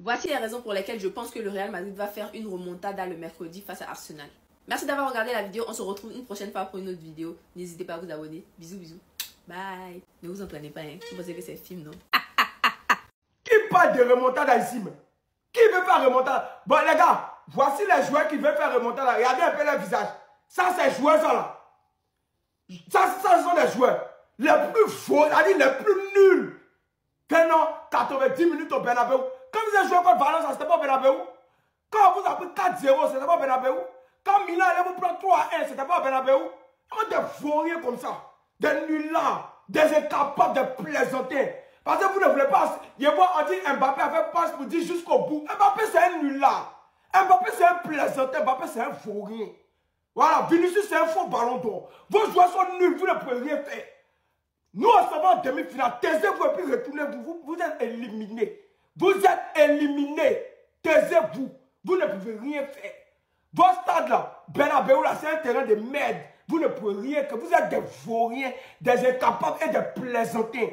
Voici les raisons pour lesquelles je pense que le Real Madrid va faire une remontada le mercredi face à Arsenal. Merci d'avoir regardé la vidéo. On se retrouve une prochaine fois pour une autre vidéo. N'hésitez pas à vous abonner. Bisous, bisous. Bye. Ne vous entraînez pas, hein. Vous pensez que c'est film, non? Qui parle de remontada ici, mais? Qui veut faire remontada? Bon, les gars, voici les joueurs qui veulent faire remontada. Regardez un peu leur visage. Ça, c'est joueurs, ça, là. Ça, ce sont des joueurs les plus faux, c'est-à-dire les plus nuls. Que non, 90 minutes au Bernabéu. Quand vous avez joué contre Valence, c'était pas au Bernabéu. Quand vous avez pris 4-0, c'était pas au Bernabéu. Quand Milan allait vous prendre 3-1, c'était pas au Bernabéu. Comment des vauriens comme ça, des nullards, des incapables de plaisanter. Parce que vous ne voulez pas. Je vois, on dit Mbappé a fait passe pour dire jusqu'au bout. Mbappé, c'est un nullard. Mbappé, c'est un plaisanteur. Mbappé, c'est un vaurien. Voilà, Vinicius, c'est un faux ballon d'or. Vos joueurs sont nuls, vous ne pouvez rien faire. Nous, on s'en va en demi-finale. Taisez-vous et puis retournez. Vous êtes éliminés. Vous êtes éliminés. Taisez-vous. Vous ne pouvez rien faire. Votre stade là, Bernabéu là, c'est un terrain de merde. Vous ne pouvez rien faire. Vous êtes des vauriens, des incapables et des plaisantins. Et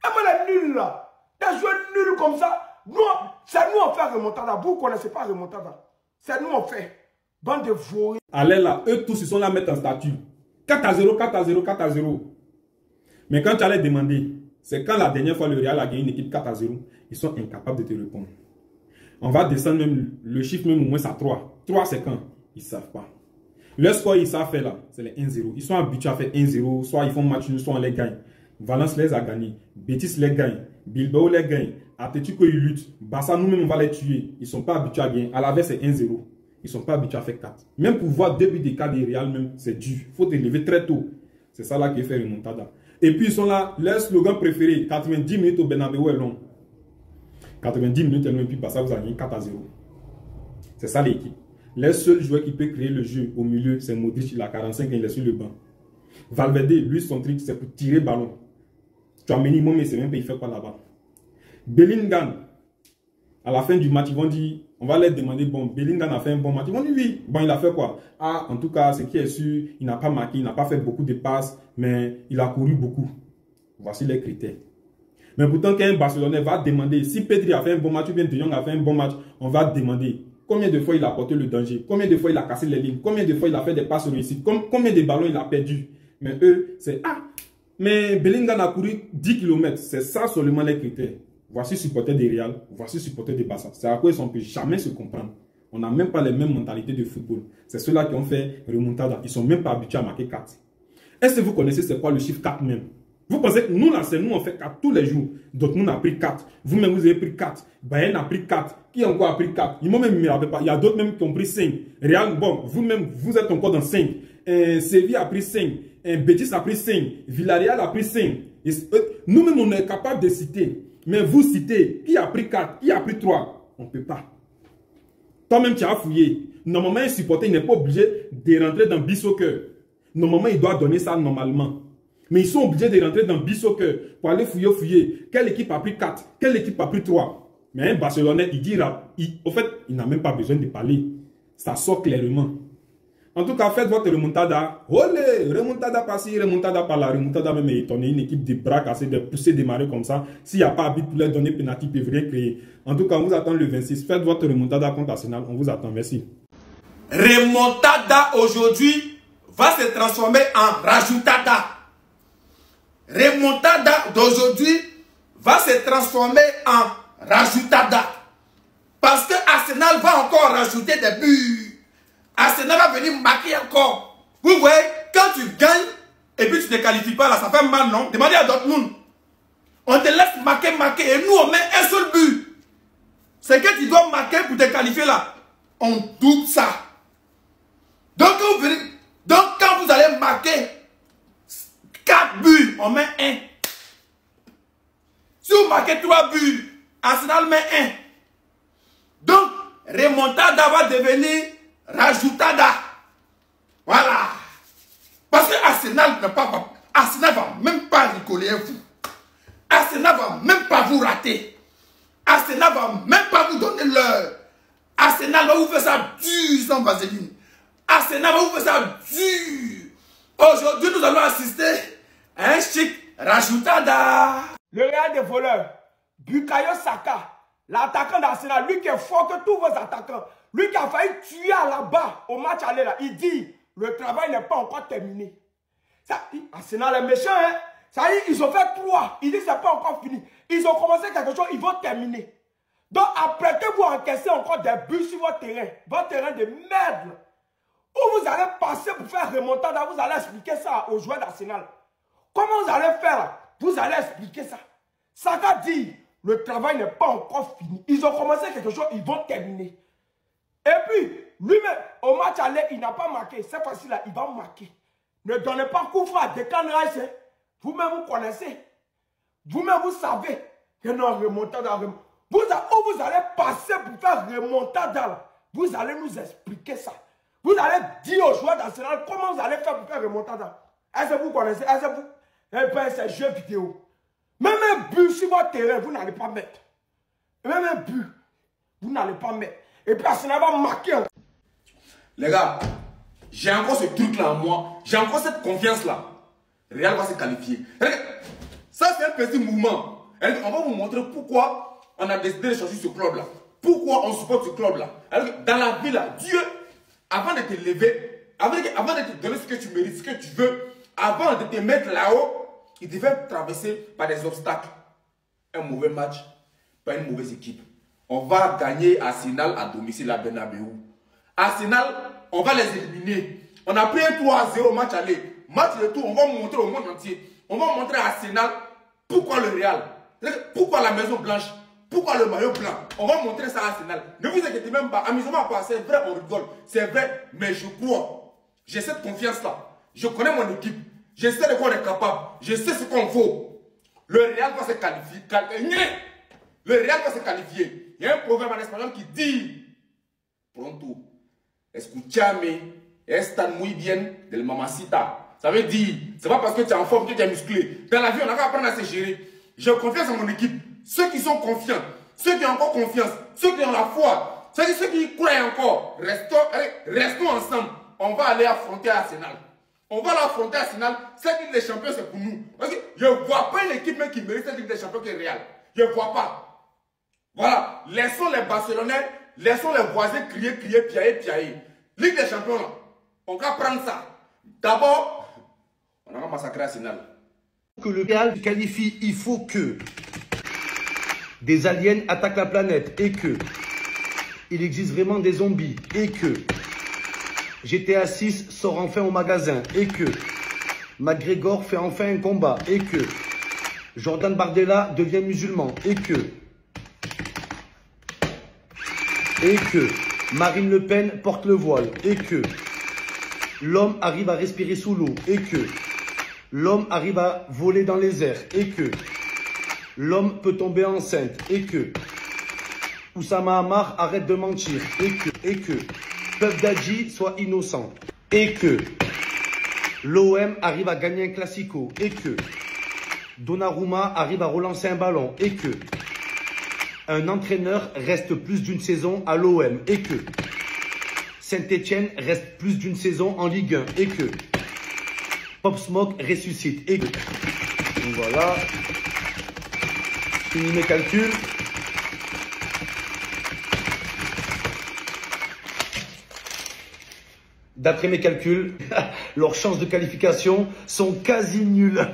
moi, les nuls là, des joueurs nuls comme ça, c'est nous on fait remontada. Vous ne connaissez pas remontada. C'est nous on fait. Bande de vauriens. Allez là, eux tous ils sont là à mettre en statut. 4-0, 4-0, 4-0. Mais quand tu allais demander, c'est quand la dernière fois le Real a gagné une équipe 4-0, ils sont incapables de te répondre. On va descendre même le chiffre même au moins à 3. 3 c'est quand? Ils ne savent pas. Le score ils savent faire là, c'est les 1-0. Ils sont habitués à faire 1-0, soit ils font match nul, soit on les gagne. Valence les a gagnés, Betis les gagne, Bilbao les gagne, Atlético ils luttent, Barça nous-mêmes on va les tuer. Ils ne sont pas habitués à gagner. À la veille c'est 1-0. Ils ne sont pas habitués à faire 4. Même pour voir début des cas des Real même, c'est dur. Il faut te lever très tôt. C'est ça là qui fait remontada. Et puis ils sont là, leur slogan préféré, 90 minutes au Bernabéu est long. 90 minutes est long et puis par ça vous avez gagné 4-0. C'est ça l'équipe. Le seul joueur qui peut créer le jeu au milieu, c'est Modric, il a 45 ans, il est sur le banc. Valverde, lui son truc c'est pour tirer ballon. Tu as minimum mais c'est même pas il fait quoi là-bas. Bellingham, à la fin du match, ils vont dire, on va leur demander, bon, Bellingham a fait un bon match. Ils vont dire oui. Bon, il a fait quoi? Ah, en tout cas, ce qui est sûr, il n'a pas marqué, il n'a pas fait beaucoup de passes, mais il a couru beaucoup. Voici les critères. Mais pourtant, quand un Barcelonais va demander, si Pedri a fait un bon match ou bien De Jong a fait un bon match, on va demander combien de fois il a apporté le danger, combien de fois il a cassé les lignes, combien de fois il a fait des passes réussies, combien de ballons il a perdu. Mais eux, c'est ah, mais Bellingham a couru 10 km. C'est ça seulement les critères. Voici supporter des Real, voici supporter des Barça. C'est à quoi ils ne peut jamais se comprendre. On n'a même pas les mêmes mentalités de football. C'est ceux-là qui ont fait remontada. Ils ne sont même pas habitués à marquer 4. Est-ce que vous connaissez c'est quoi le chiffre 4 même? Vous pensez que nous, là, c'est nous, on fait 4 tous les jours. Dortmund a pris 4. Vous-même, vous avez pris 4. Bayern a pris 4. Qui encore a pris 4? Ils m'ont même mis pas. Il y a d'autres même qui ont pris 5. Real, bon, vous-même, vous êtes encore dans 5. Séville a pris 5. Betis a pris 5. Villarreal a pris 5. Nous-mêmes, on est capable de citer. Mais vous citez, qui a pris 4, qui a pris 3? On ne peut pas. Toi-même, tu as fouillé. Normalement, un supporter n'est pas obligé de rentrer dans B-Soccer. Normalement, il doit donner ça normalement. Mais ils sont obligés de rentrer dans B-Soccer pour aller fouiller. Quelle équipe a pris 4? Quelle équipe a pris 3? Mais un Barcelonais, il dira, au fait, il n'a même pas besoin de parler. Ça sort clairement. En tout cas, faites votre remontada. Olé, remontada par-ci, remontada par-là. Remontada même est étonné. Une équipe de bras cassés, de pousser, démarrer comme ça. S'il n'y a pas arbitre pour leur donner pénalty, ils peuvent rien créer. En tout cas, on vous attend le 26. Faites votre remontada contre Arsenal. On vous attend. Merci. Remontada aujourd'hui va se transformer en rajoutada. Remontada d'aujourd'hui va se transformer en rajoutada. Parce que Arsenal va encore rajouter des buts. Arsenal va venir marquer encore. Vous voyez, quand tu gagnes et puis tu ne te qualifies pas là, ça fait mal, non? Demandez à Dortmund. On te laisse marquer et nous on met un seul but. C'est que tu dois marquer pour te qualifier là. On double ça. Donc quand vous allez marquer 4 buts, on met 1. Si vous marquez 3 buts, Arsenal met 1. Donc, remontada va devenir rajoutada. Voilà. Parce que Arsenal ne va même pas rigoler vous. Arsenal va même pas vous rater. Arsenal va même pas vous donner l'heure. Arsenal va vous faire ça dur sans vaseline. Arsenal va vous faire ça dur. Aujourd'hui, nous allons assister à un chic rajoutada. Le Real des voleurs, Bukayo Saka, L'attaquant d'Arsenal, lui qui est fort que tous vos attaquants, lui qui a failli tuer là-bas au match aller là, il dit le travail n'est pas encore terminé. Ça, Arsenal est méchant, hein? Ça y est, ils ont fait 3. Il dit que ce n'est pas encore fini. Ils ont commencé quelque chose, ils vont terminer. Donc, apprêtez-vous à encaisser encore des buts sur votre terrain de merde. Où vous allez passer pour faire remontada, vous allez expliquer ça aux joueurs d'Arsenal. Comment vous allez faire? Vous allez expliquer ça. Saka dit, le travail n'est pas encore fini. Ils ont commencé quelque chose, ils vont terminer. Et puis, lui-même, au match aller, il n'a pas marqué. Cette fois-ci-là, il va marquer. Ne donnez pas coup franc à Declan Rice. Vous-même, vous connaissez. Vous-même, vous savez que non, remontada. Où vous allez passer pour faire remontada. Vous allez nous expliquer ça. Vous allez dire aux joueurs d'Arsenal comment vous allez faire pour faire remontada. Est-ce que vous connaissez? Est-ce que vous... Eh bien, c'est jeux vidéo. Même un but sur votre terrain, vous n'allez pas mettre. Même un but, vous n'allez pas mettre. Et puis Arsenal va marquer. Les gars, j'ai encore ce truc-là en moi. J'ai encore cette confiance-là. Real va se qualifier. Ça, c'est un petit mouvement. On va vous montrer pourquoi on a décidé de choisir ce club-là. Pourquoi on supporte ce club-là. Dans la vie, là, Dieu, avant de te lever, avant de te donner ce que tu mérites, ce que tu veux, avant de te mettre là-haut, il devait traverser par des obstacles. Un mauvais match, pas une mauvaise équipe. On va gagner Arsenal à domicile à Bernabeu. Arsenal, on va les éliminer. On a pris un 3-0 au match aller. Match retour, on va montrer au monde entier. On va montrer à Arsenal pourquoi le Real, pourquoi la Maison Blanche, pourquoi le maillot blanc. On va montrer ça à Arsenal. Ne vous inquiétez même pas. Amusement pas, c'est vrai, on rigole. C'est vrai, mais je crois. J'ai cette confiance-là. Je connais mon équipe. Je sais de quoi on est capable. Je sais ce qu'on vaut. Le Real va se qualifier. Le Real va se qualifier. Il y a un proverbe en espagnol qui dit pronto, escúchame, están muy bien del mamacita. Ça veut dire, c'est pas parce que tu es en forme que tu es musclé. Dans la vie, on a qu'à apprendre à se gérer. J'ai confiance en mon équipe. Ceux qui sont confiants, ceux qui ont encore confiance, ceux qui ont la foi, ceux qui croient encore, restons ensemble. On va aller affronter Arsenal. On va l'affronter Arsenal. Cette Ligue des Champions, c'est pour nous. Parce que je ne vois pas une équipe même qui mérite cette Ligue des Champions qui est Real. Je ne vois pas. Voilà. Laissons les Barcelonais, laissons les voisins crier, piailler. Ligue des Champions, là. On va prendre ça. D'abord, on va massacrer Arsenal. Que le Real se qualifie, il faut que des aliens attaquent la planète et que il existe vraiment des zombies et que GTA 6 sort enfin au magasin et que McGregor fait enfin un combat et que Jordan Bardella devient musulman et que Marine Le Pen porte le voile et que l'homme arrive à respirer sous l'eau et que l'homme arrive à voler dans les airs et que l'homme peut tomber enceinte et que Oussama Hamar arrête de mentir et que Puff Daddy soit innocent et que l'OM arrive à gagner un classico et que Donnarumma arrive à relancer un ballon et que un entraîneur reste plus d'une saison à l'OM et que Saint-Etienne reste plus d'une saison en Ligue 1 et que Pop Smoke ressuscite et que... Donc voilà. Je finis mes calculs. D'après mes calculs, leurs chances de qualification sont quasi nulles.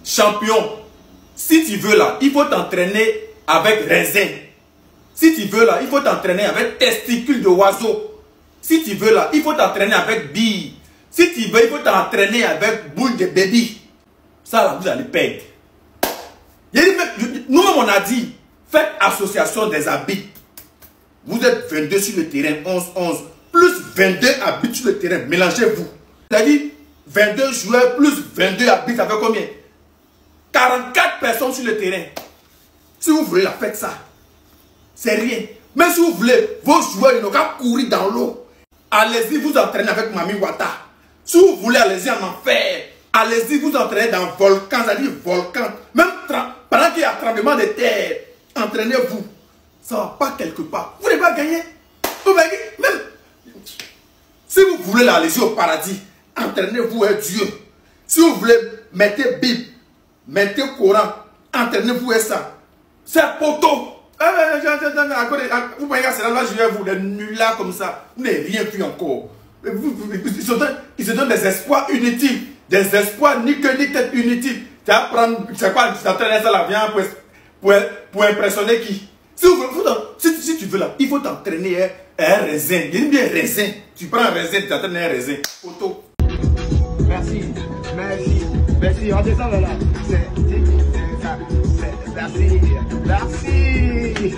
Champion, si tu veux là, il faut t'entraîner avec raisin. Si tu veux là, il faut t'entraîner avec testicules de oiseau. Si tu veux là, il faut t'entraîner avec billes. Si tu veux, il faut t'entraîner avec boule de baby. Ça là, vous allez perdre. Nous-mêmes, on a dit, faites association des habits. Vous êtes 22 sur le terrain, 11-11, plus 22 habits sur le terrain, mélangez-vous. C'est-à-dire, 22 joueurs plus 22 habits, ça fait combien? 44 personnes sur le terrain. Si vous voulez la faites ça. C'est rien. Mais si vous voulez, vos joueurs, ils n'ont qu'à courir dans l'eau. Allez-y, vous entraînez avec Mami Wata. Si vous voulez, allez-y en enfer. Allez-y, vous entraînez dans volcan, c'est-à-dire volcan. Même pendant qu'il y a un tremblement de terre, entraînez-vous. Ça ne va pas quelque part. Vous n'allez pas gagner. Même si vous voulez allez-y au paradis, entraînez-vous à Dieu. Si vous voulez, mettez Bible. mettez au courant, entraînez-vous et ça. C'est poteau. Vous voyez, c'est là, je vais vous, les nullards comme ça. Vous n'avez rien vu encore. Ils se donnent des espoirs inutiles. Des espoirs ni queue ni tête inutiles. Tu vas prendre, c'est quoi, tu t'entraînes ça là, viens pour impressionner qui? Si tu veux là, il faut t'entraîner un raisin. Il y a bien un raisin. Tu prends un raisin, tu t'entraînes un raisin. Photo. Merci, merci, merci. Redescends là. Merci, merci.